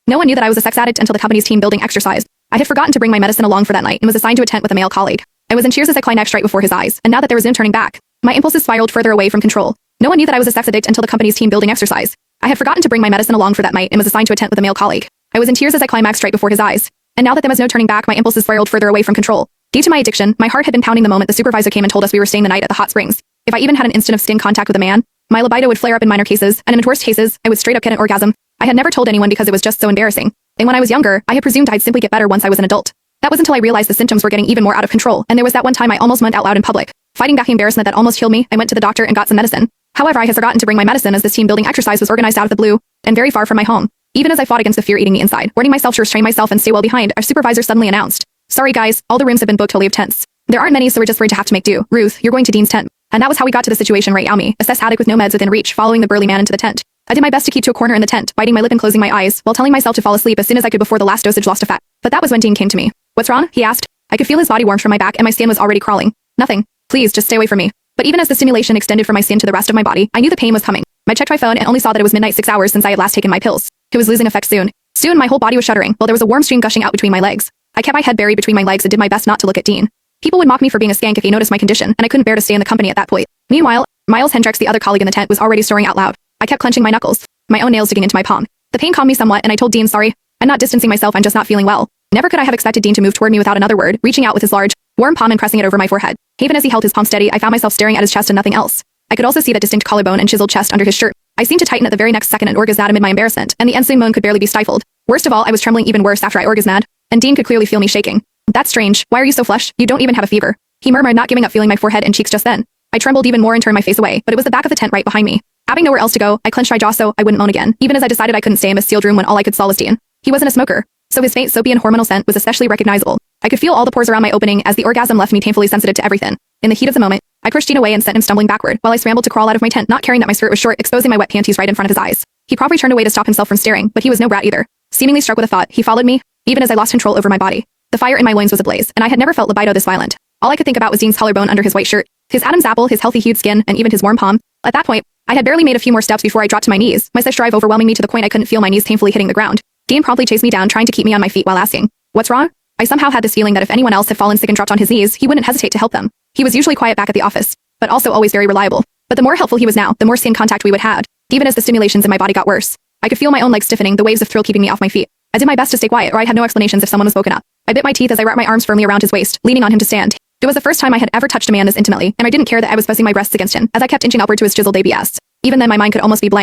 No one knew that I was a sex addict until the company's team building exercise. I had forgotten to bring my medicine along for that night and was assigned to a tent with a male colleague. I was in tears as I climaxed right before his eyes, and now that there was no turning back, my impulses spiraled further away from control. No one knew that I was a sex addict until the company's team building exercise. I had forgotten to bring my medicine along for that night and was assigned to a tent with a male colleague. I was in tears as I climaxed right before his eyes, and now that there was no turning back, my impulses spiraled further away from control. Due to my addiction, my heart had been pounding the moment the supervisor came and told us we were staying the night at the hot springs. If I even had an instant of skin contact with a man, my libido would flare up in minor cases, and in the worst cases, I would straight up get an orgasm. I had never told anyone because it was just so embarrassing. And when I was younger, I had presumed I'd simply get better once I was an adult. That was until I realized the symptoms were getting even more out of control, and there was that one time I almost moaned out loud in public. Fighting back the embarrassment that almost killed me, I went to the doctor and got some medicine. However, I had forgotten to bring my medicine as this team building exercise was organized out of the blue, and very far from my home. Even as I fought against the fear eating me inside, warning myself to restrain myself and stay well behind, our supervisor suddenly announced, "Sorry guys, all the rooms have been booked till we have tents. There aren't many, so we're just afraid to have to make do. Ruth, you're going to Dean's tent." And that was how we got to the situation right now, me, a sex addict with no meds within reach, following the burly man into the tent. I did my best to keep to a corner in the tent, biting my lip and closing my eyes, while telling myself to fall asleep as soon as I could before the last dosage lost effect. But that was when Dean came to me. "What's wrong?" he asked. I could feel his body warm from my back and my skin was already crawling. "Nothing. Please, just stay away from me." But even as the stimulation extended from my skin to the rest of my body, I knew the pain was coming. I checked my phone and only saw that it was midnight 6 hours since I had last taken my pills. It was losing effect soon. Soon my whole body was shuddering, while there was a warm stream gushing out between my legs. I kept my head buried between my legs and did my best not to look at Dean. People would mock me for being a skank if he noticed my condition, and I couldn't bear to stay in the company at that point. Meanwhile, Miles Hendricks, the other colleague in the tent, was already snoring out loud. I kept clenching my knuckles, my own nails digging into my palm. The pain calmed me somewhat, and I told Dean, "Sorry, I'm not distancing myself, I'm just not feeling well." Never could I have expected Dean to move toward me without another word, reaching out with his large, warm palm and pressing it over my forehead. Even as he held his palm steady, I found myself staring at his chest and nothing else. I could also see that distinct collarbone and chiseled chest under his shirt. I seemed to tighten at the very next second and orgasm amid my embarrassment, and the ensuing moan could barely be stifled. Worst of all, I was trembling even worse after I orgasmed, and Dean could clearly feel me shaking. "That's strange. Why are you so flushed? You don't even have a fever," he murmured, not giving up, feeling my forehead and cheeks just then. I trembled even more and turned my face away, but it was the back of the tent right behind me. Having nowhere else to go, I clenched my jaw so I wouldn't moan again, even as I decided I couldn't stay in this sealed room when all I could saw was Dean. He wasn't a smoker, so his faint soapy and hormonal scent was especially recognizable. I could feel all the pores around my opening as the orgasm left me painfully sensitive to everything. In the heat of the moment, I pushed Dean away and sent him stumbling backward, while I scrambled to crawl out of my tent, not caring that my skirt was short, exposing my wet panties right in front of his eyes. He probably turned away to stop himself from staring, but he was no brat either. Seemingly struck with a thought, he followed me, even as I lost control over my body. The fire in my loins was ablaze, and I had never felt libido this violent. All I could think about was Dean's collarbone under his white shirt, his Adam's apple, his healthy-hued skin, and even his warm palm. At that point, I had barely made a few more steps before I dropped to my knees, my sex drive overwhelming me to the point I couldn't feel my knees painfully hitting the ground. Dean promptly chased me down, trying to keep me on my feet while asking, "What's wrong?" I somehow had this feeling that if anyone else had fallen sick and dropped on his knees, he wouldn't hesitate to help them. He was usually quiet back at the office, but also always very reliable. But the more helpful he was now, the more skin contact we would have, even as the stimulations in my body got worse. I could feel my own legs stiffening, the waves of thrill keeping me off my feet. I did my best to stay quiet, or I had no explanations if someone was woken up. I bit my teeth as I wrapped my arms firmly around his waist, leaning on him to stand. It was the first time I had ever touched a man this intimately, and I didn't care that I was pressing my breasts against him, as I kept inching upward to his chiseled ABS. Even then my mind could almost be blank.